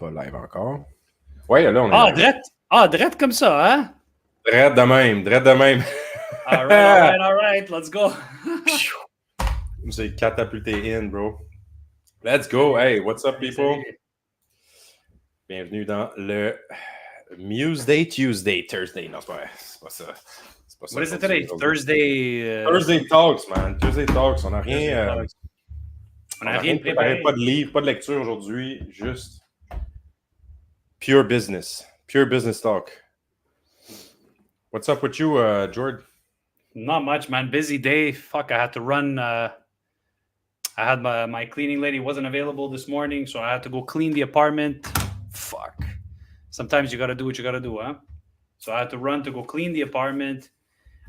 pas live encore. Ouais, là, on est Ah, live. drette comme ça, hein? Drette de même, drette de même. All right, let's go. C'est catapulté in, bro. Let's go. Hey, what's up, people? Salut. Bienvenue dans le Tuesday. Non, c'est pas ça. C'est pas ça. What is it today? Thursday. Thursday Talks, man. Thursday Talks. On n'a rien. On n'a rien préparé. Pas de livre, pas de lecture aujourd'hui. Juste pure business. Pure business talk. What's up with you, Jordan? Not much, man. Busy day. Fuck, I had to run. I had my cleaning lady wasn't available this morning, so I had to go clean the apartment. Fuck. Sometimes you got to do what you got to do, huh? So I had to run to go clean the apartment.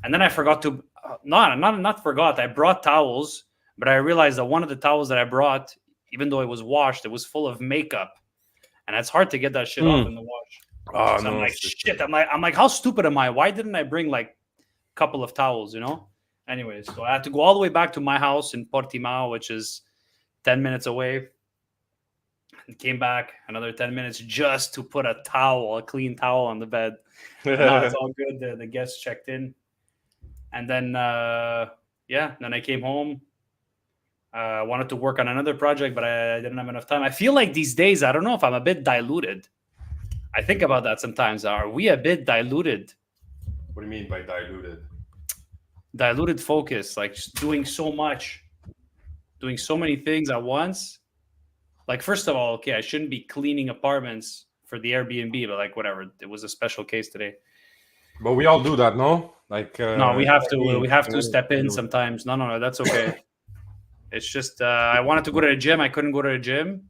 And then I forgot to, not forgot, I brought towels, but I realized that one of the towels that I brought, even though it was washed, it was full of makeup. And it's hard to get that shit off in the wash. Oh, So no. I'm like, shit. I'm like, how stupid am I? Why didn't I bring like a couple of towels, you know? Anyways, so I had to go all the way back to my house in Portimao, which is 10 minutes away. And came back another 10 minutes just to put a clean towel on the bed. Now it's all good. The guests checked in. And then, then I came home. I wanted to work on another project, but I didn't have enough time. I feel like these days, I don't know if I'm a bit diluted. I think about that sometimes. Are we a bit diluted? What do you mean by diluted? Diluted focus, like just doing so much, doing so many things at once. Like, first of all, okay, I shouldn't be cleaning apartments for the Airbnb, but like, whatever. It was a special case today. But we all do that, no? Like no, we have to step in sometimes. No, that's okay. It's just I wanted to go to the gym. I couldn't go to the gym.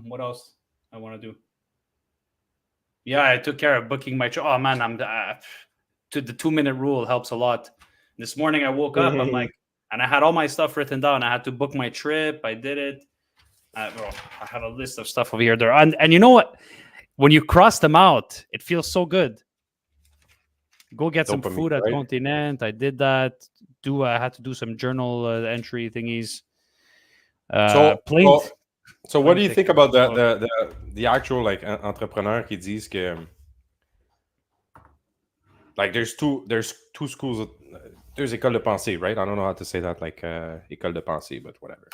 What else I want to do? Yeah, I took care of booking my oh man, I'm to the 2-minute rule helps a lot. This morning I woke up, I'm like, and I had all my stuff written down. I had to book my trip. I did it. I have a list of stuff over here. There, and you know what? When you cross them out, it feels so good. Go get some food at Continent. I did that. I had to do some journal entry thingies. So what do you think about the actual like entrepreneur qui disent que like there's two schools of, there's école de pensée, right? I don't know how to say that, like école de pensée, but whatever.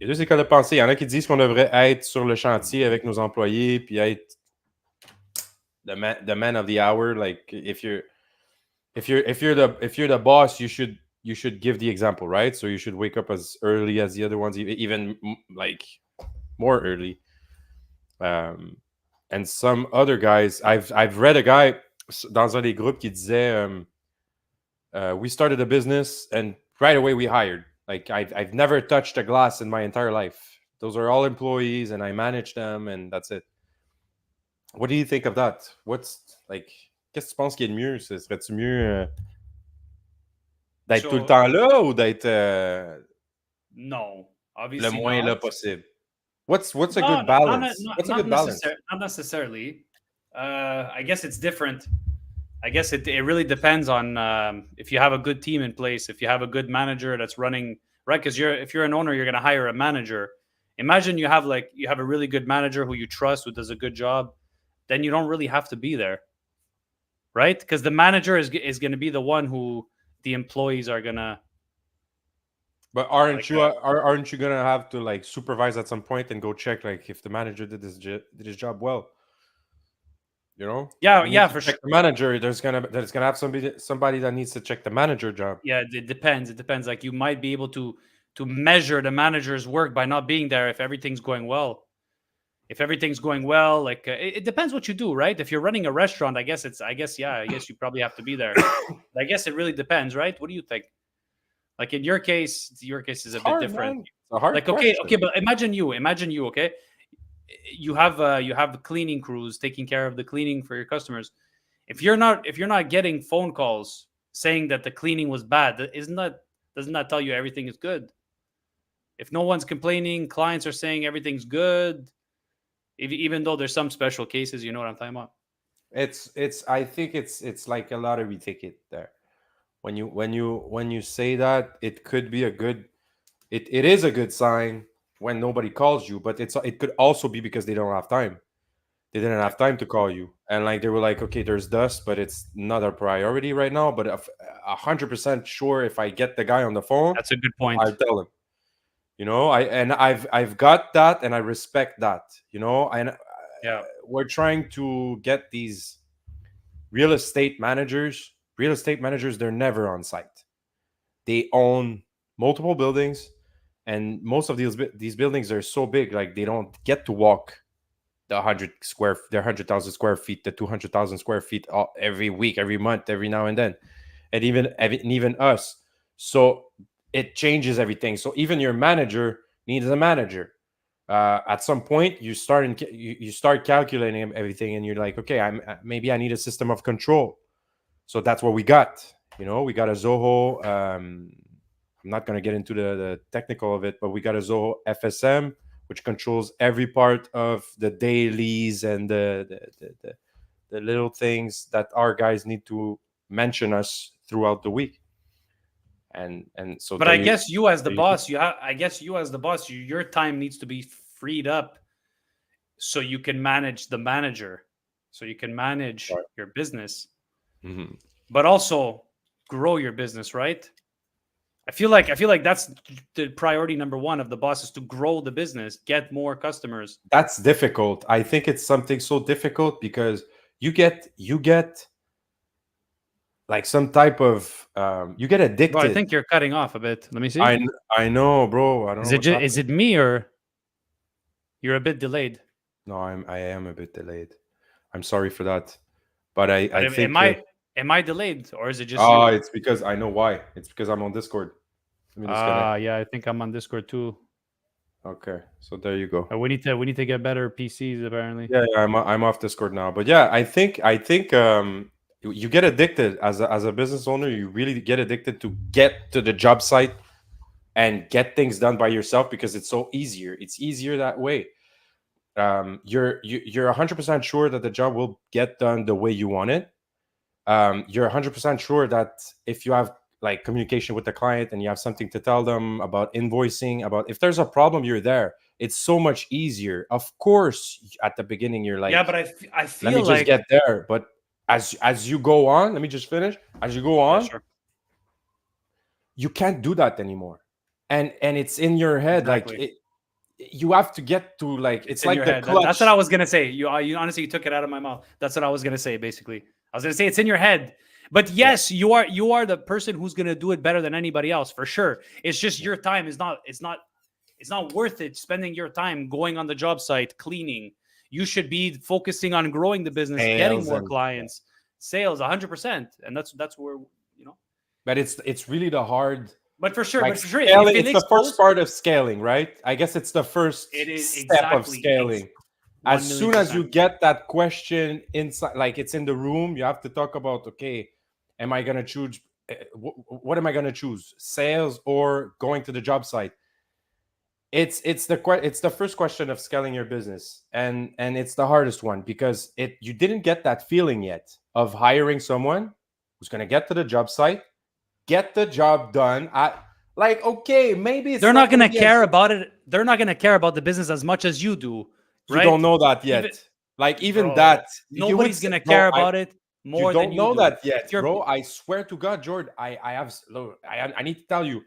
Il y a deux écoles de pensée. Il y en a qui disent qu'on devrait être sur le chantier avec nos employés puis être the man of the hour. Like if you're the boss, you should give the example, right? So you should wake up as early as the other ones, even like more early. And some other guys, I've read a guy dans un des groupes qui disait, we started a business and right away we hired. Like I've never touched a glass in my entire life. Those are all employees and I manage them and that's it. What do you think of that? Qu'est-ce que tu penses qui est le mieux? Serait-tu mieux d'être tout le temps là ou d'être no, obviously le moins not. Là possible? What's a good balance? What's a good balance? Not necessarily. I guess it's different. I guess it really depends on if you have a good team in place, if you have a good manager that's running, right? Because if you're an owner, you're going to hire a manager. Imagine you have a really good manager who you trust, who does a good job. Then you don't really have to be there, right? Because the manager is going to be the one who the employees are going to. But aren't you going to have to like supervise at some point and go check like if the manager did his job well? You know? Yeah, for sure. The manager, there's gonna have somebody that needs to check the manager job. Yeah, it depends. Like you might be able to measure the manager's work by not being there if everything's going well. If everything's going well, like it depends what you do, right? If you're running a restaurant, I guess you probably have to be there. I guess it really depends, right? What do you think? Like in your case is a bit different. Man. It's a hard like question. Okay, but imagine you, okay? You have cleaning crews taking care of the cleaning for your customers. If you're not getting phone calls saying that the cleaning was bad, doesn't that tell you everything is good? If no one's complaining, clients are saying everything's good, even though there's some special cases, you know what I'm talking about. I think it's like a lottery ticket there. When you say that, it could be it is a good sign when nobody calls you, but it could also be because they don't have time. They didn't have time to call you, and like they were like, okay, there's dust, but it's not a priority right now. But 100% sure, if I get the guy on the phone, That's a good I'll point. tell him. I've got that, and I respect that. And Yeah. we're trying to get these real estate managers. Real estate managers, they're never on site. They own multiple buildings, and most of these buildings are so big, like they don't get to walk their 100,000 square feet, the 200,000 square feet every week, every month, every now and then, and even us. So it changes everything. So even your manager needs a manager. At some point, you start calculating everything, and you're like, okay, maybe I need a system of control. So that's what we got. We got a Zoho. I'm not going to get into the technical of it, but we got a Zoho FSM, which controls every part of the dailies and the little things that our guys need to mention us throughout the week. And so, But I guess you as the boss, your time needs to be freed up so you can manage the manager, so you can manage Right. your business, Mm-hmm. but also grow your business, right? I feel like that's the priority number one of the boss, is to grow the business, get more customers. That's difficult. I think it's something so difficult because you get like some type of you get Bro, I addicted. think you're cutting off a bit. Let me see. I know, bro. I don't know what's Is happening. it me, or you're a bit delayed? No, I am a bit delayed. I'm sorry for that, but I But think am I delayed, or is it just you? it's because I know why. It's because I'm on Discord. Let me disconnect. Yeah, I think I'm on Discord too. Okay, so there you go. We need to get better PCs apparently. Yeah, I'm off Discord now. But yeah, I think you get addicted as a business owner. You really get addicted to get to the job site and get things done by yourself because it's so easier. It's easier that way. You're 100% sure that the job will get done the way you want it. You're 100% sure that if you have like communication with the client and you have something to tell them about invoicing, about if there's a problem, you're there. It's so much easier. Of course, at the beginning, you're like, Yeah, but I let me feel just like, get there. But as you go on, let me just finish. As you go yeah, on, sure, you can't do that anymore. And it's in your head, like exactly. you have to get to like It's it's in like your the head. That's what clutch. I was gonna say. You honestly, you took it out of my mouth. That's what I was gonna say. Basically, I was gonna say it's in your head. But Yeah. yes, you are the person who's gonna do it better than anybody else for sure. It's just your time is not. It's not worth it spending your time going on the job site cleaning. You should be focusing on growing the business, getting Sales more and clients, sales, 100%, and that's where you know. but it's really the hard But like for sure, if scaling. It's the Felix first goes, part of scaling, right? I guess it's the first it is step of exactly scaling. As one million soon as you percent. get that question inside, like it's in the room, you have to talk about, okay, am I gonna choose what am I gonna choose, sales or going to the job site? It's the first question of scaling your business, and it's the hardest one because it you didn't get that feeling yet of hiring someone who's gonna get to the job site, get the job done. Like, okay, maybe it's They're not not gonna gonna be as care about it. They're not gonna care about the business as much as you do, you don't right? know that Even yet. Like even bro, that, you would nobody's say, gonna bro, care about it you more than don't you know do. that If yet, you're bro. I swear to God, George, I have look, I need to tell you,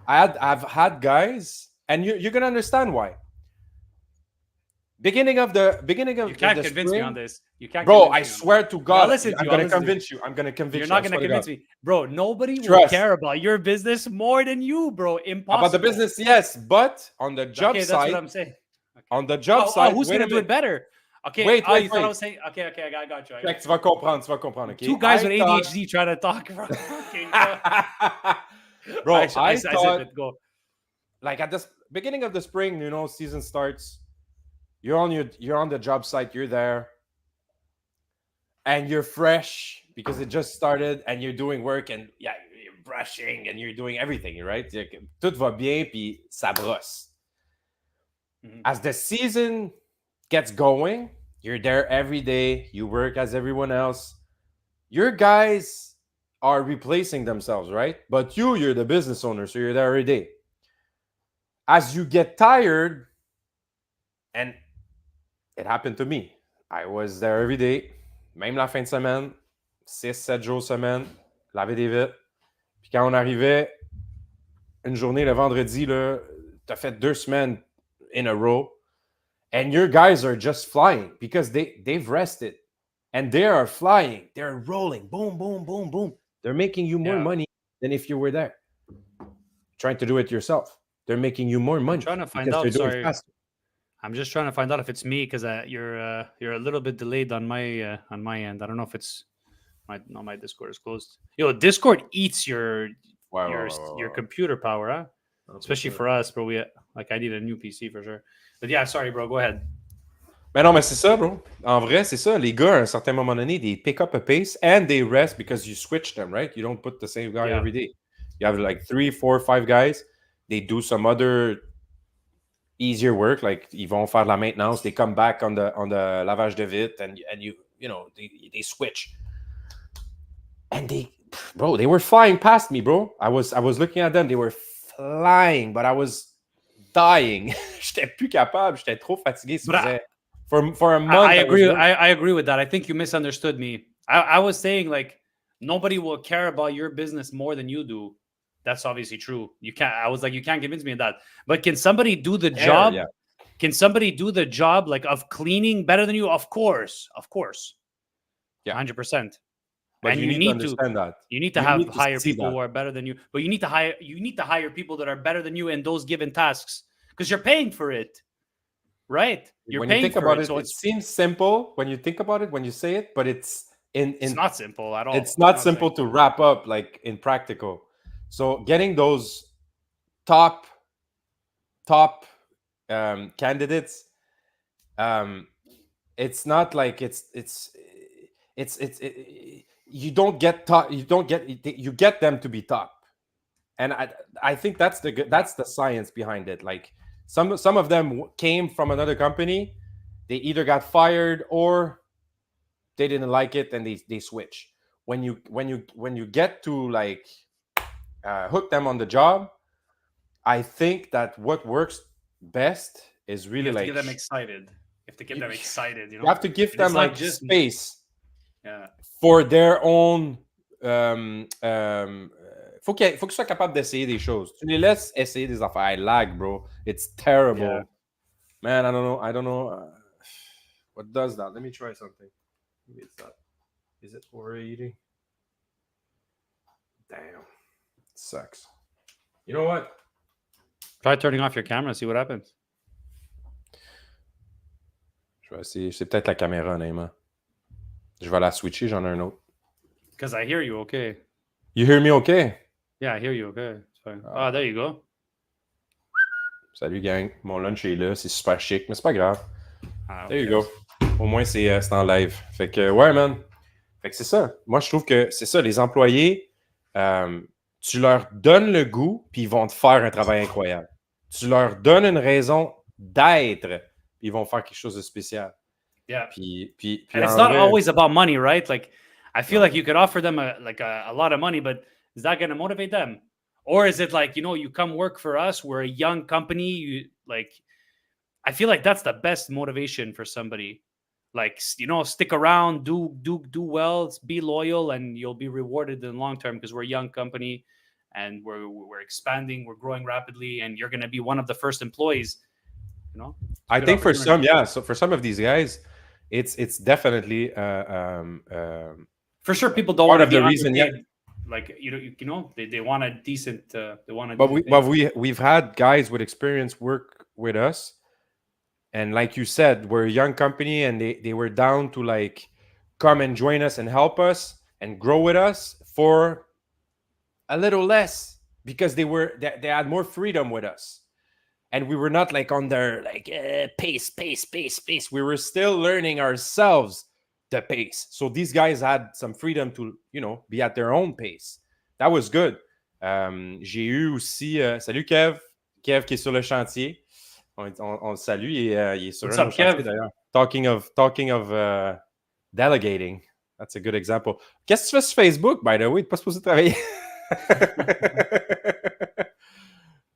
I've had guys, and you're gonna understand why. Beginning you of can't the convince me on spring, this. You can't bro. convince I me on swear this. to But I'll God, listen to I'm you. I'll gonna listen to you. convince you. I'm gonna You're convince you. I not gonna swear to God. convince me, bro. Nobody will Trust care about your business more than you, bro. about the Impossible. business, yes, but on the job Okay, that's what site, I'm saying. Okay. on the job Who's site. Wait gonna a do it minute. better? Okay. Wait, Oh, wait, you thought I wait. was saying. Okay, I got you. I Check, got tu you. vas comprendre, tu vas comprendre. Okay, Two guys I with thought, ADHD trying to talk. Okay, go. bro, I I said thought it. Go. like at the beginning of the spring, season starts. You're on the job site. You're there, and you're fresh because it just started, and you're doing work, and yeah, you're brushing, and you're doing everything, right? Like, tout va bien, puis ça brosse. Mhm. As the season gets going, you're there every day. You work as everyone else. Your guys are replacing themselves, right? But you're the business owner, so you're there every day. as you get tired, and it happened to me. I was there every day, même la fin de semaine, 6-7 jours semaine, laver des vitres. Puis quand on arrivait, une journée, le vendredi, là, t'as fait 2 semaines in a row, and your guys are just flying because they've rested. And they are flying. They're rolling. Boom, boom, boom, boom. They're making you more money than if you were there. Trying to do it yourself. They're making you more money. I'm trying to find because out. they're doing Sorry. faster. I'm just trying to find out if it's me because you're a little bit delayed on my end. I don't know if it's my Discord is closed. Yo, Discord eats your computer power, huh? Especially for us, bro. I need a new PC for sure. But yeah, sorry, bro. Go ahead. Mais non, mais c'est ça, bro. En vrai, c'est ça. Les gars, à un certain moment donné, they pick up a pace and they rest because you switch them, right? You don't put the same guy every day. You have like 3, 4, 5 guys. They do some other easier work, like ils vont faire de la maintenance. They come back on the lavage de vitre, and you know they switch. And they were flying past me, bro. I was looking at them. They were flying, but I was dying. J'étais plus capable. J'étais trop fatigué. For a month. I agree. I agree with that. I think you misunderstood me. I was saying like nobody will care about your business more than you do. That's obviously true. You can't. I was like, you can't convince me of that. But can somebody do the job? Yeah. Can somebody do the job like of cleaning better than you? Of course. Yeah, 100%. But and you need to understand that. You need to hire people who are better than you. But you need to hire people that are better than you in those given tasks because you're paying for it. Right? When you think about it, so it seems simple when you think about it, when you say it, but it's not simple at all. It's not simple to wrap up like in practical. So getting those top candidates, it's not like it's you get them to be top, and I think that's the science behind it. Like some of them came from another company, they either got fired or they didn't like it and they switch. When you get to like hook them on the job, I think that what works best is really like get them excited. You have to get them excited. You have to give them like just space. For their own. Faut qu'ils soient capables d'essayer des choses. Tu les laisses essayer des affaires. I lag, bro. It's terrible. Yeah. Man, I don't know. What does that? Let me try something. Maybe it's that. Is it overeating? Damn. It sucks. You know what? Try turning off your camera, see what happens. Je vais essayer. C'est peut-être la caméra, honnêtement. Je vais la switcher, j'en ai un autre. Because I hear you okay. You hear me okay? Yeah, I hear you okay. It's fine. Ah, there you go. Salut, gang. Mon lunch est là. C'est super chic, mais c'est pas grave. There you Okay. go. Au moins, c'est en live. Fait que, ouais, man. Fait que c'est ça. Moi, je trouve que c'est ça. Les employés, tu leur donnes le goût, puis ils vont te faire un travail incroyable. Tu leur donnes une raison d'être, puis ils vont faire quelque chose de spécial. Yeah. Puis and it's not always about money, right? Like, I feel like you could offer them a lot of money, but is that going to motivate them? Or is it like, you come work for us, we're a young company, I feel like that's the best motivation for somebody. Like, stick around, do well, be loyal, and you'll be rewarded in the long term because we're a young company and we're expanding, we're growing rapidly, and you're going to be one of the first employees. I think for some, so for some of these guys, it's definitely for sure people don't want to be the reason. Yeah, like they want a decent. We've had guys with experience work with us. And like you said, we're a young company and they were down to like come and join us and help us and grow with us for a little less because they had more freedom with us. And we were not like on their like pace. We were still learning ourselves the pace. So these guys had some freedom to, be at their own pace. That was good. J'ai eu aussi, salut Kev qui est sur le chantier. On le salue et il est sur un chantier d'ailleurs. Talking of delegating, that's a good example. Qu'est-ce que tu fais sur Facebook, by the way? Tu n'es pas supposé travailler.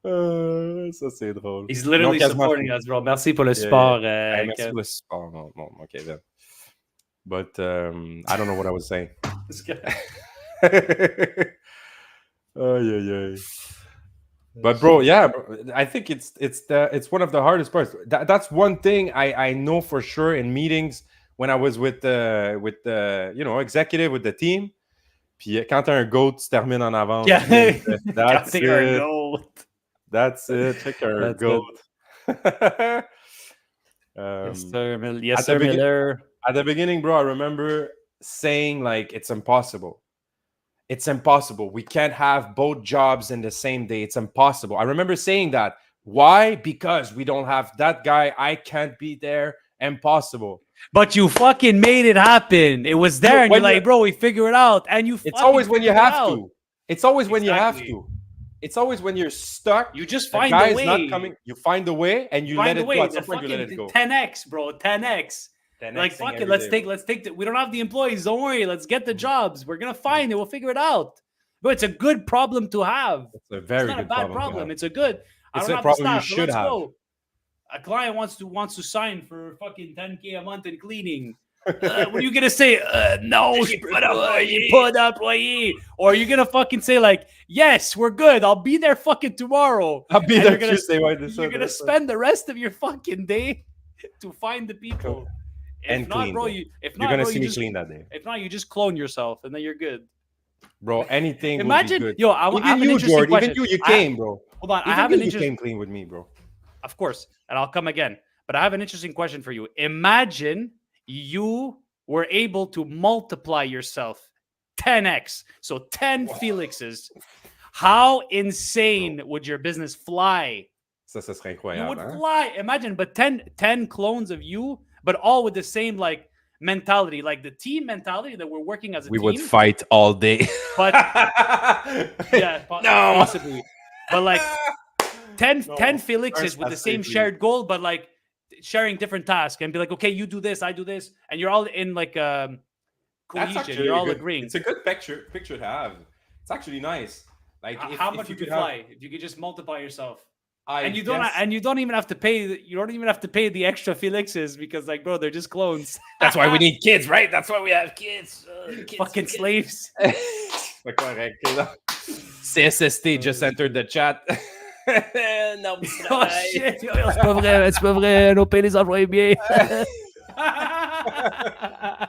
Ça, c'est drôle. He's Ils ont literally quasiment supporting fini. us, bro. Merci pour le Yeah, support. yeah. Hey, merci Kev. pour le support. Bon, okay then. But I don't know what I was saying. Aïe, aïe, aïe. But bro, yeah, I think it's one of the hardest parts. That's one thing I know for sure in meetings when I was with the executive with the team. Puis quand t'as un goat, tu termines en avance. Yeah. That's Counting our it. goat. That's it. Check our That's goat. Yes, sir. Yes, At the sir, Miller. At the beginning, bro, I remember saying like it's impossible. It's impossible. We can't have both jobs in the same day. It's impossible. I remember saying that. Why? Because we don't have that guy. I can't be there. Impossible. But you fucking made it happen. It was there, and When you're like, bro, we figure it out. And you It's fucking always when you figured it have out. to. It's always when you have Exactly. to. It's always when you're stuck. You just the find guy a is way. not coming. You find a way and you Find let a it way. go. At The some point, you let fucking it go. 10x, bro. 10x. 10X Like, fuck it. every Let's day, take we don't have the employees. Don't worry. Let's get the jobs. We're gonna find it. We'll figure it out. But it's a good problem to have. It's a It's very not a good bad problem. problem. It's a good. I It's don't a have the problem you staff, so should let's have. go. A client wants to sign for fucking 10K a month in cleaning. What are you gonna say? No, you put employee. Or are you gonna fucking say like, yes, we're good. I'll be there fucking tomorrow. I'll be And there you're gonna- Tuesday. You're gonna spend the rest of your fucking day to find the people. And If not, clean, bro, bro. if You're not, gonna bro, see you me just clean that day, if not, you just clone yourself and then you're good. bro. Anything Imagine, will be good. yo, I have Even an you, interesting Jordan. question. Even you came, bro. Hold on, I Even have an you interesting. came clean with me, bro. Of course, and I'll come again. But I have an interesting question for you. Imagine you were able to multiply yourself 10x, so 10 Felixes. How insane would your business fly? Ça serait You incroyable. would Hein? fly. Imagine, but 10 clones of you, but all with the same like mentality, like the team mentality that we're working as a We team. would fight all day. But yeah, No. possibly. But like 10 No. Felixes with the First, same please. shared goal, but like sharing different tasks and be like, okay, you do this, I do this, and you're all in like That's cohesion. actually You're all good. agreeing. It's a good picture to have. It's actually nice. Like How much would you fly if you could just multiply yourself? And you don't even have to pay. You don't even have to pay the extra Felixes because, like, bro, they're just clones. That's why we need kids, right? That's why we have kids. Fucking slaves. C'est correct. CSST just entered the chat. Non, Oh shit! C'est pas vrai. On paye les employés bien.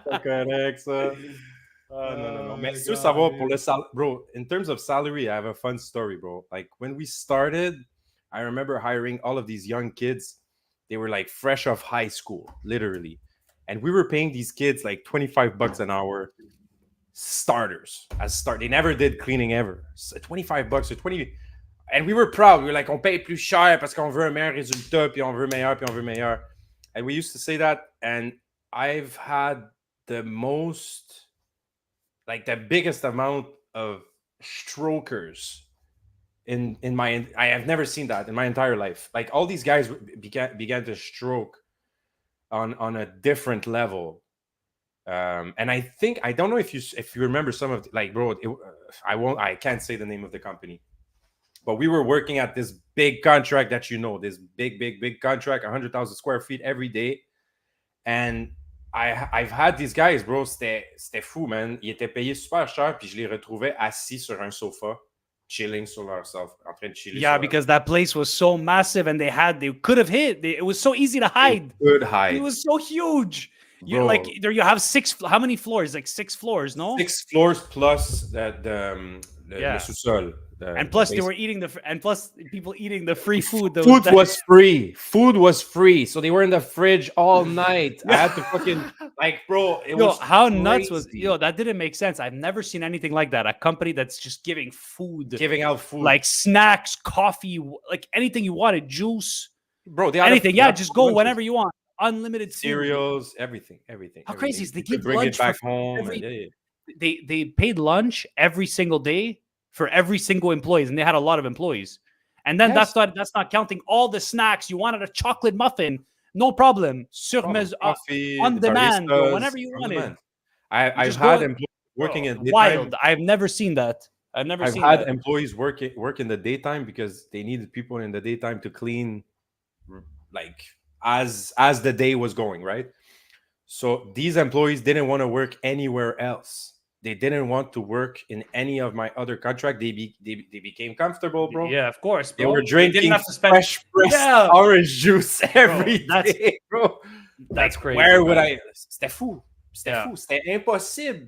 C'est correct, ça. No. Mais tu veux savoir, pour le bro, in terms of salary, I have a fun story, bro. Like, when we started, I remember hiring all of these young kids. They were like fresh off high school, literally. And we were paying these kids like $25 an hour starters. They never did cleaning ever. So $25 or 20. And we were proud. We were like, on paye plus cher parce qu'on veut un meilleur résultat, puis on veut meilleur, puis on veut meilleur. And we used to say that. And I've had the biggest amount of strokers in my. I have never seen that in my entire life. Like, all these guys began to stroke on a different level. And I think, I don't know if you remember some of, like, bro, I can't say the name of the company. But we were working at this big contract that this big contract, 100,000 square feet every day. And I've had these guys, bro, c'était fou, man. Ils étaient payés super cher, puis je les retrouvais assis sur un sofa, chilling sur leur self, en train de chiller. Yeah, because that place was so massive and they could have hit. It was so easy to hide. Good hide. It was so huge. You Bro. like there you have how many floors? Like 6 floors, no? 6 floors plus le sous-sol. And plus they were eating plus people eating the free food. Food was free. Food was free. So they were in the fridge all night. I had to fucking, like, bro, it was how crazy. nuts was that didn't make sense. I've never seen anything like that. A company that's just giving out food, like snacks, coffee, like anything you wanted, juice, bro. Anything. Just go whenever you want. Unlimited food. Cereals, everything. How crazy is they give bring lunch it back home? They paid lunch every single day for every single employees, and they had a lot of employees. And then that's not counting all the snacks. You wanted a chocolate muffin, no problem. Coffee, on demand, baristas, whenever you wanted. I've had employees working in wild. I've never seen that. I've never I've seen had that. employees work in the daytime because they needed people in the daytime to clean, like as the day was going, right? So these employees didn't want to work anywhere else. They didn't want to work in any of my other contract. They became comfortable, bro. Yeah, of course, They were bro. They didn't drinking have to spend. fresh pressed Yeah, orange juice bro. every day, bro. That's Like, crazy, where would man. I? C'était fou. C'était Yeah, fou. C'était impossible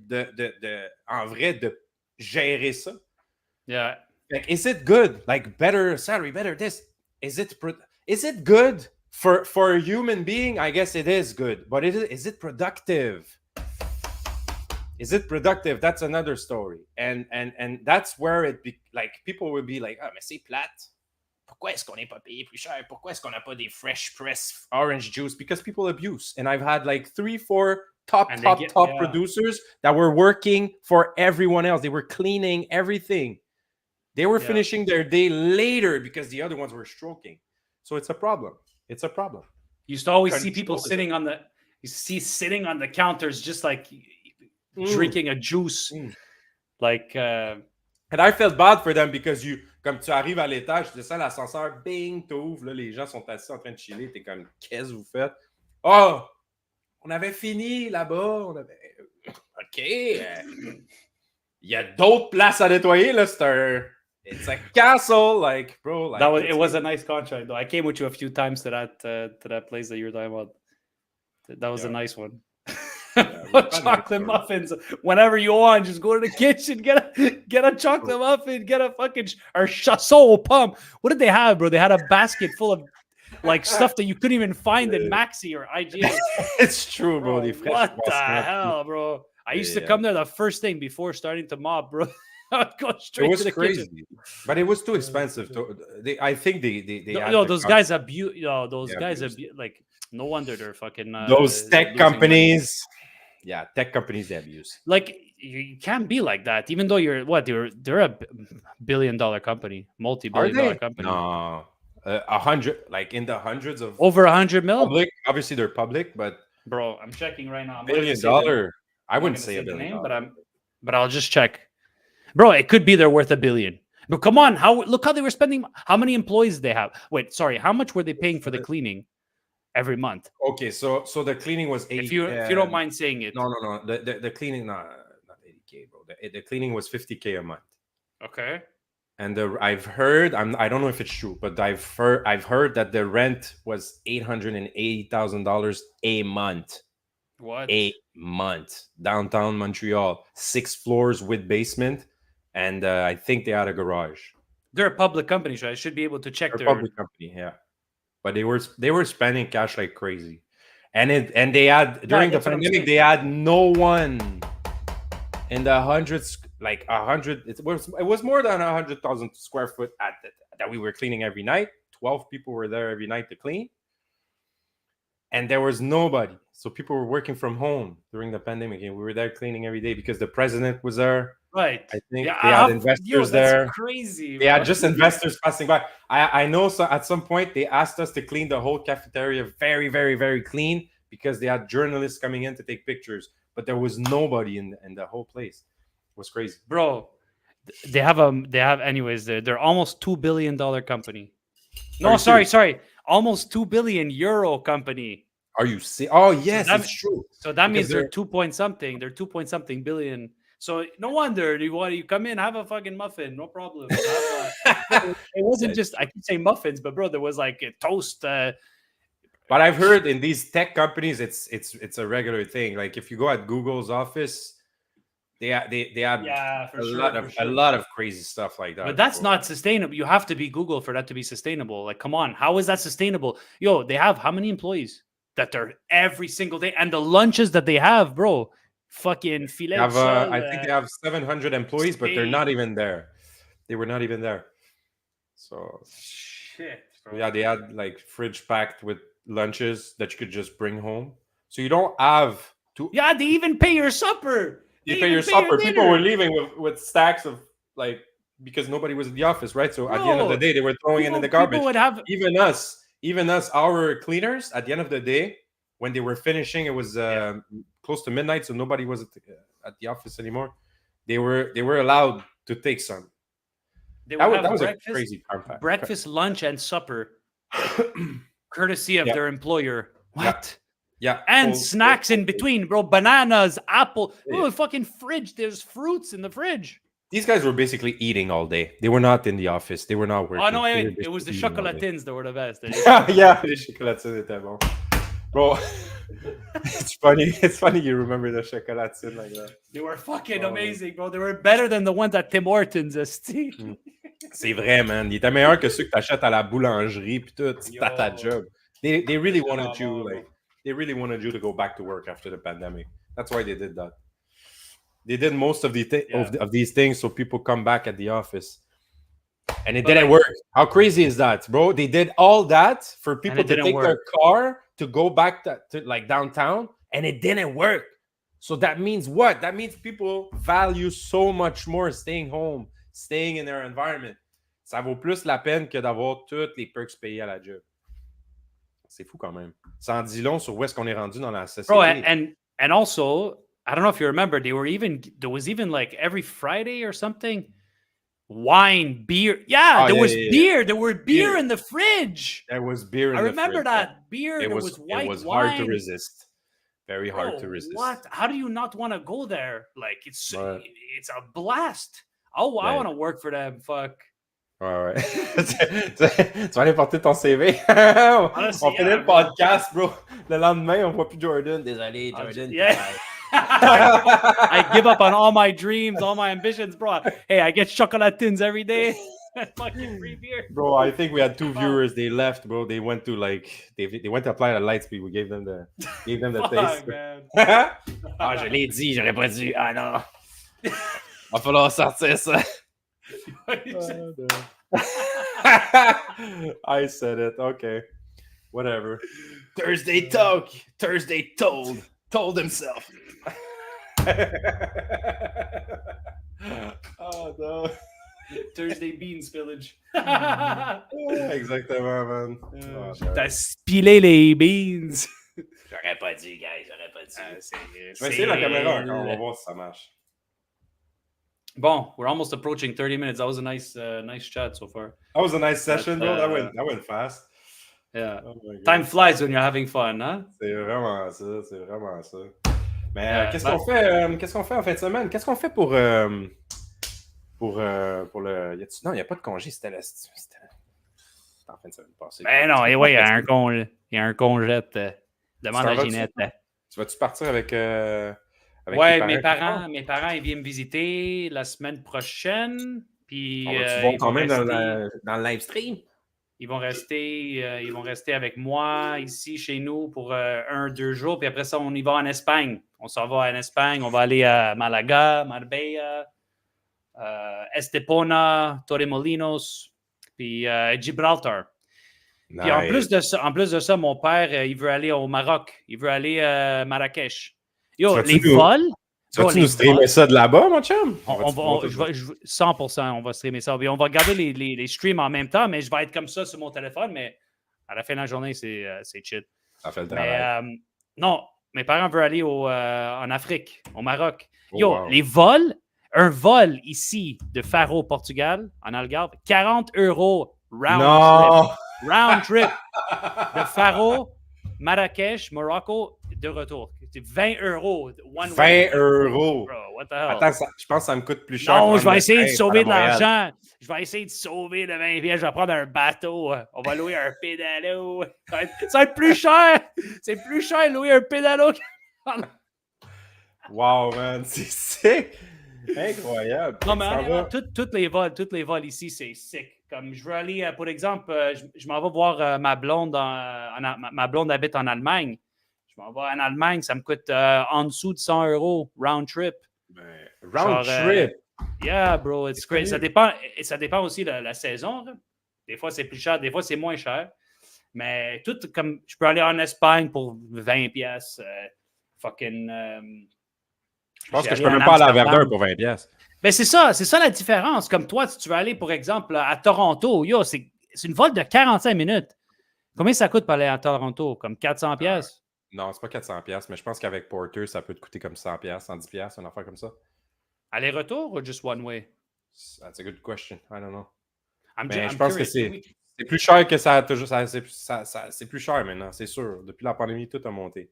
en vrai, de gérer ça. yeah. Like, is it good? Like, better salary, better this. Is it good for a human being? I guess it is good, but is it productive? Is it productive? That's another story, and that's where like people will be like, ah, mais c'est plate. Pourquoi est-ce qu'on n'est pas payé plus cher? Pourquoi est-ce qu'on n'a pas des fresh press orange juice? Because people abuse, and I've had like 3, 4 top And they get producers that were working for everyone else. They were cleaning everything. They were finishing their day later because the other ones were stroking. So it's a problem. It's a problem. You used to always see people sitting on the counters, just like drinking a juice. Like, and I felt bad for them because comme tu arrives à l'étage, tu descends l'ascenseur, bing, t'ouvres, là, les gens sont assis en train de chiller, t'es comme, qu'est-ce que vous faites? Oh, on avait fini là-bas, OK. Il y a d'autres places à nettoyer, là, it's a castle, like, bro. Like, it was a nice contract, though. I came with you a few times to that place that you were talking about. That was a nice one. Chocolate muffins. Whenever you want, just go to the kitchen, get a chocolate muffin, get a fucking or chassol pump. What did they have, bro? They had a basket full of like stuff that you couldn't even find in Maxi or IGA. It's true, bro. What the hell, bro? I used to come there the first thing before starting to mob, bro. I would go straight to the kitchen. But it was too expensive. I think they those guys abuse. Those guys abuse. Like, no wonder they're fucking those tech companies. Money. Yeah, tech companies they abuse. Like, you can't be like that, even though they're a billion-dollar company, multi-billion-dollar company. No, 100, like in the hundreds of over 100 mil. Public, obviously they're public, but bro, I'm checking right now. $1 billion. I wouldn't say $1 billion, but I'll just check. Bro, it could be they're worth $1 billion. But come on, look how they were spending. How many employees they have? Wait, sorry, how much were they paying for the cleaning every month? Okay, so the cleaning was 80. If you don't mind saying it. No. The cleaning, not 80K, bro. The cleaning was 50K a month. Okay. And I've heard, I don't know if it's true, but I've heard that the rent was $880,000 a month. What? A month. Downtown Montreal, 6 floors with basement, and I think they had a garage. They're a public company, so I should be able to check their public company, yeah. But they were spending cash like crazy, and they had during the pandemic they had no one in the hundreds, like 100. It was more than 100,000 square foot that we were cleaning every night. 12 people were there every night to clean, and there was nobody. So people were working from home during the pandemic, and we were there cleaning every day because the president was there. Right. I think they had investors there. Crazy. They had just investors passing by. I know. So at some point they asked us to clean the whole cafeteria very, very, very clean because they had journalists coming in to take pictures, but there was nobody in the whole place. It was crazy, bro. They have anyways. They're almost $2 billion company. No, sorry. Almost €2 billion company. Are you see? Oh yes, that's true. So that means they're 2 point something. They're 2 point something billion. So no wonder you come in, have a fucking muffin, no problem. It wasn't just, I keep saying muffins, but bro, there was like a toast. But I've heard in these tech companies, it's a regular thing. Like if you go at Google's office, they have a lot of crazy stuff like that. But that's not sustainable. You have to be Google for that to be sustainable. Like, come on, how is that sustainable? Yo, they have how many employees that they're every single day, and the lunches that they have, bro. Fucking filet. I think they have 700 employees, but they're not even there. They were not even there. So shit. Bro. Yeah, they had like fridge packed with lunches that you could just bring home. So you don't have to. Yeah, they even pay your supper. They pay your supper. People were leaving with stacks of like because nobody was in the office, right? So at the end of the day, they were throwing it in the garbage. Would have even us, our cleaners. At the end of the day, when they were finishing, it was close to midnight, so nobody was at the office anymore. They were allowed to take some. They That would was, that have was a crazy time. breakfast, lunch, and supper, courtesy of Yeah. their employer. What? Yeah. And full- snacks full- in between, bro. Bananas, apple. Yeah. Oh, fucking fridge. There's fruits in the fridge. These guys were basically eating all day. They were not in the office. They were not working. Oh no, They were it was the basically eating all day. chocolatines that were the best. Yeah, les chocolatines étaient bons. Bro, it's funny. It's funny you remember the chocolatines like that. They were fucking Oh. amazing, bro. They were better than the ones at Tim Hortons, esti. C'est vrai, man. Il était meilleur que ceux que t'achètes à la boulangerie puis tout. C'est Yo. pas ta job. They really wanted Ah, you bon, like they really wanted you to go back to work after the pandemic. That's why they did that. They did most of of these things so people come back at the office. And it didn't work. How crazy is that, bro? They did all that for people to take their car to go back to like downtown, and it didn't work. So that means what? That means people value so much more staying home, staying in their environment. Ça vaut plus la peine que d'avoir toutes les perks payés à la job. C'est fou quand même. Ça en dit long sur où est-ce qu'on est rendu dans la société. Bro, and also, I don't know if you remember, there was even like every Friday or something, wine, beer. Yeah, there was beer. There were beer in the fridge. There was beer in I the remember fridge. that beer. There was white It was wine. hard to resist. Very hard to resist. What? How do you not want to go there? Like it's a blast. Oh, I want to work for them. Fuck. Ouais. Tu vas aller porter ton CV. On finit le podcast, bro. Le lendemain, on voit plus Jordan. Désolé, Jordan. I give up on all my dreams, all my ambitions, bro. Hey, I get chocolatines every day. Fucking free beer. Bro, I think we had 2 viewers. They left, bro. They went to like they went to apply the light speed. We gave them the taste. Man. Ah, je l'ai dit, j'aurais pas dû. Ah non. Va falloir sortir ça. I said it. Okay. Whatever. Thursday talk. Thursday told himself. Oh no. Thursday bean spillage. Exactement, man. T'as spillé les beans. J'aurais pas dit, guys. J'aurais pas dit. Je vais essayer la caméra encore. On va voir si ça marche. Bon, we're almost approaching 30 minutes. That was a nice chat so far. That was a nice session, bro. That went fast. Yeah. Oh time flies when you're having fun, hein? C'est vraiment ça. Mais qu'est-ce qu'on fait? Qu'est-ce qu'on fait en fin de semaine? Qu'est-ce qu'on fait pour le... Non, il n'y a pas de congé. C'était en fin de semaine passée. Ben non, et ouais, il y a un congé. Demande à Ginette. Tu vas-tu partir avec ouais, mes parents, ils viennent me visiter la semaine prochaine. Puis, on va-tu voir quand même dans le live stream? Ils vont rester avec moi ici chez nous pour 1-2 jours. Puis après ça, on y va en Espagne. On s'en va en Espagne. On va aller à Malaga, Marbella, Estepona, Torremolinos, puis Gibraltar. Nice. Puis en plus de ça, mon père, il veut aller au Maroc. Il veut aller à Marrakech. Yo, les vols... Tu vas-tu nous streamer ça de là-bas, mon chum? 100%, on va streamer ça. Puis on va regarder les streams en même temps, mais je vais être comme ça sur mon téléphone, mais à la fin de la journée, c'est chill. Ça fait le travail. Mais, non, mes parents veulent aller en Afrique, au Maroc. Yo, les vols, un vol ici de Faro, Portugal, en Algarve, 40 € round trip. De Faro, Marrakech, Morocco, de retour. C'est 20 €. 20 €. Bro, what the hell? Attends, je pense que ça me coûte plus cher. Non, je vais essayer de sauver de l'argent. Je vais essayer de sauver le 20 pièces. Je vais prendre un bateau. On va louer un pédalo. Ça va être plus cher. C'est plus cher de louer un pédalo. Wow, man. C'est sick. Incroyable. Non, mais tous les vols ici, c'est sick. Comme je veux aller, pour exemple, je m'en vais voir ma blonde. Ma blonde habite en Allemagne. Je m'en vais en Allemagne, ça me coûte en dessous de 100 € round trip. Round trip? Yeah, bro, it's crazy. Ça dépend aussi de la saison. Là. Des fois, c'est plus cher, des fois, c'est moins cher. Mais tout comme je peux aller en Espagne pour 20 pièces. Fucking. Je pense que je peux même pas aller à Verdun pour 20 pièces. Ben c'est ça la différence. Comme toi, si tu veux aller, par exemple, à Toronto, yo, c'est une vol de 45 minutes. Combien ça coûte pour aller à Toronto? Comme 400 pièces? Non, c'est pas 400 pièces, mais je pense qu'avec Porter, ça peut te coûter comme 100 pièces, 110 pièces, une affaire comme ça. Aller-retour ou just one way? That's a good question. I don't know. I'm Je pense que curious. c'est plus cher que ça a toujours. C'est plus cher maintenant, c'est sûr. Depuis la pandémie, tout a monté.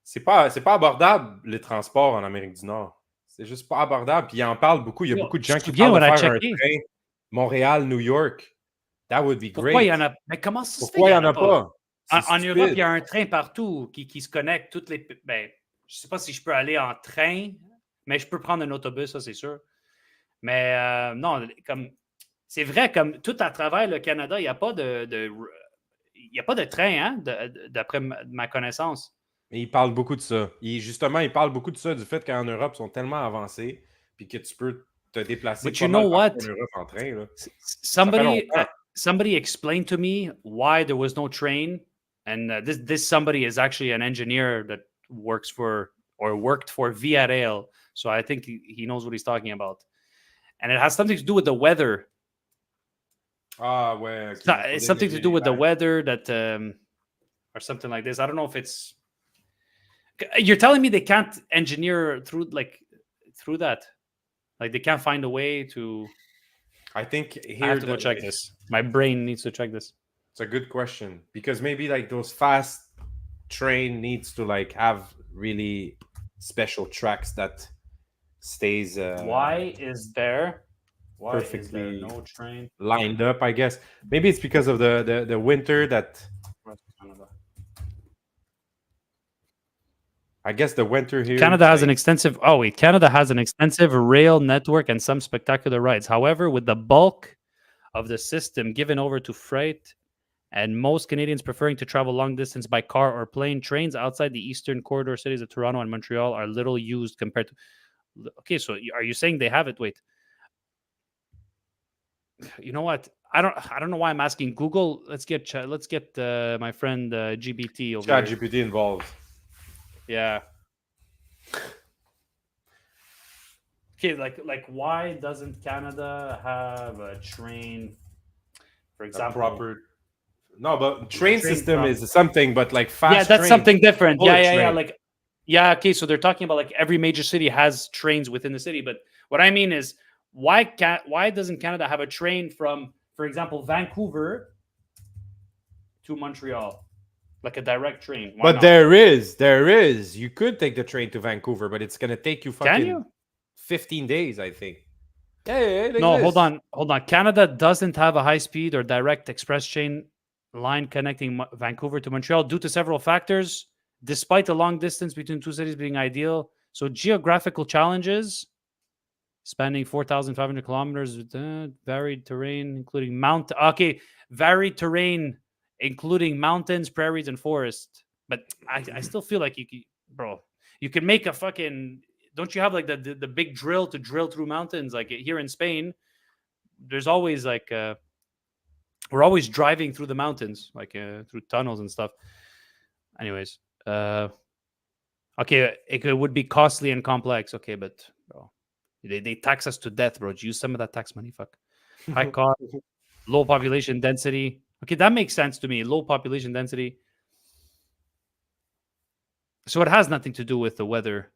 C'est pas abordable, les transports en Amérique du Nord. C'est juste pas abordable. Puis ils en parlent beaucoup. Il y a beaucoup de Tu gens te qui souviens, parlent on de a faire un checké. train Montréal-New York. That would be Pourquoi il y great. en a? Mais comment ça se fait Pourquoi qu'il il n'y n'y en en a a pas? pas? C'est En Europe, il y stupide. a un train partout qui se connecte toutes les. Ben, je ne sais pas si je peux aller en train, mais je peux prendre un autobus, ça c'est sûr. Mais non, comme c'est vrai, comme tout à travers le Canada, il n'y a pas il y a pas de train, hein, d'après ma connaissance. Mais il parle beaucoup de ça. Justement, il parle beaucoup de ça, du fait qu'en Europe, ils sont tellement avancés, puis que tu peux te déplacer But pas you know mal partout en what? Europe en train. Là. Ça fait Somebody longtemps. somebody explained to me why there was no train, and this somebody is actually an engineer that works for or worked for Via Rail, so I think he knows what he's talking about, and it has something to do with the weather. Ah ouais, ok. It's something to do with the weather that or something like this. I don't know if it's. You're telling me they can't engineer through that, like they can't find a way to. I think I here have to go check this. My brain needs to check this. it's a good question because maybe like those fast train needs to like have really special tracks that stays Why is there perfectly no train? lined up, I guess. Maybe it's because of the winter that I guess the winter here. Canada has an extensive. Oh wait, Canada has an extensive rail network and some spectacular rides. However, with the bulk of the system given over to freight, and most Canadians preferring to travel long distance by car or plane, trains outside the eastern corridor cities of Toronto and Montreal are little used compared to. Okay, so are you saying they have it? Wait, you know what? I don't know why I'm asking Google. Let's get my friend GBT over Chat here. GPT involved. Yeah. Okay, like why doesn't Canada have a train, for example? Proper. No, but train system from- is something, but like fast. Yeah, that's train, something different. bullet Yeah. train. Like, yeah. Okay, so they're talking about like every major city has trains within the city, but what I mean is why doesn't Canada have a train from, for example, Vancouver to Montreal, like a direct train? Why But not? there is. You could take the train to Vancouver, but it's gonna take you fucking Can you? 15 days, I think. Yeah, it No, exists. hold on. Canada doesn't have a high-speed or direct express train line connecting Vancouver to Montreal due to several factors, despite the long distance between two cities being ideal. So geographical challenges, spanning 4,500 kilometers, with varied terrain, including varied terrain, including mountains, prairies, and forests. But I still feel like you can make a fucking. Don't you have like the big drill to drill through mountains? Like here in Spain, there's always like we're always driving through the mountains, like through tunnels and stuff. Anyways, okay, it would be costly and complex. Okay, but bro, they tax us to death, bro. Use some of that tax money. Fuck. High cost, low population density. Okay, that makes sense to me. Low population density. So it has nothing to do with the weather.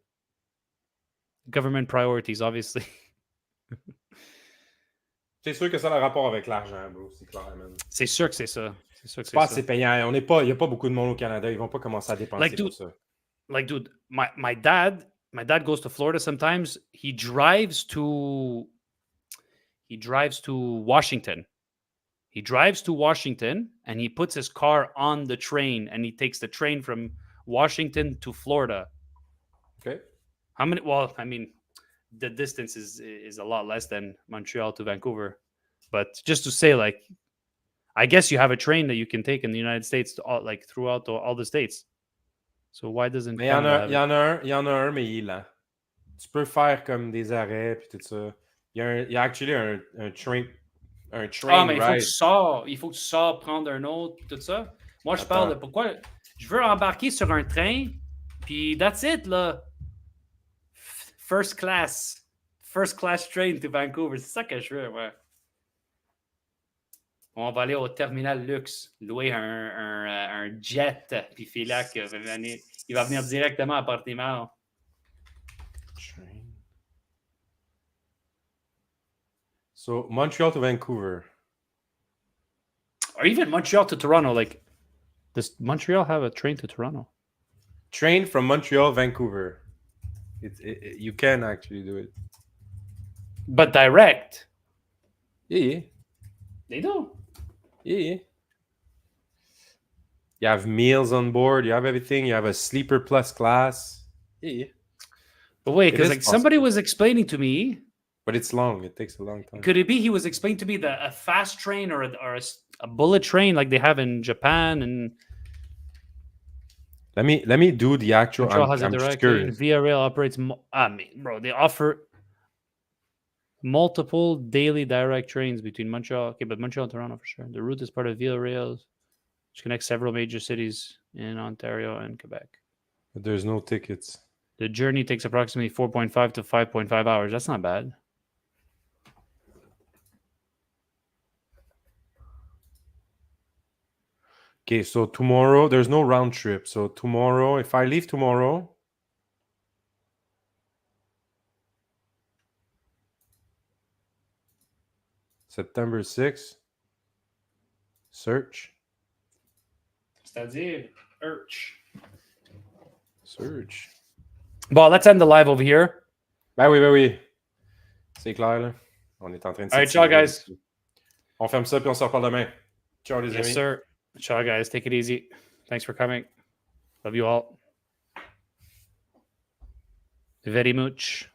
Government priorities, obviously. C'est sûr que ça a un rapport avec l'argent, bro. C'est clair, man. C'est sûr que c'est ça. C'est pas assez payant. Il n'y a pas beaucoup de monde au Canada. Ils vont pas commencer à dépenser pour ça. Like, dude, my dad goes to Florida sometimes. He drives to Washington. He drives to Washington and he puts his car on the train and he takes the train from Washington to Florida. Okay. How many? Well, I mean, the distance is a lot less than Montreal to Vancouver, but just to say, like, I guess you have a train that you can take in the United States throughout all the states. So why doesn't Mais Canada il y en a un, mais il est lent. Tu peux faire comme des arrêts puis tout ça. Il y a actually un train mais ride. Il faut que tu sors prendre un autre, tout ça. Moi, je parle de pourquoi je veux embarquer sur un train, puis that's it, là. First class train to Vancouver. C'est ça que je veux, ouais. On va aller au terminal luxe, louer un jet, puis Philac, il va venir directement à Portimao. So Montreal to Vancouver. Or even Montreal to Toronto. Like, does Montreal have a train to Toronto? Train from Montreal, Vancouver. You can actually do it. But direct. Yeah. They do. Yeah. You have meals on board. You have everything. You have a sleeper plus class. Yeah. But wait, It because is like somebody possible. was explaining to me, But it's long. It takes a long time. could it be he was explaining to me that a fast train or a bullet train like they have in Japan and Let me do the actual. Montreal has a I'm direct train. curious. Via Rail operates. I mean, bro, they offer multiple daily direct trains between Montreal. Okay, but Montreal and Toronto for sure. The route is part of Via Rail, which connects several major cities in Ontario and Quebec. But there's no tickets. The journey takes approximately 4.5 to 5.5 hours. That's not bad. Okay, so tomorrow there's no round trip. So tomorrow, if I leave tomorrow, September 6th, search. C'est-à-dire, Search. Bon, let's end the live over here. Ben oui, ben oui. C'est clair, là. On est en train de All right, ciao, s'étirer. guys. On ferme ça, puis on se reparle demain. Ciao, les Yes, amis. sir. Ciao, guys. Take it easy. Thanks for coming. Love you all. Very much.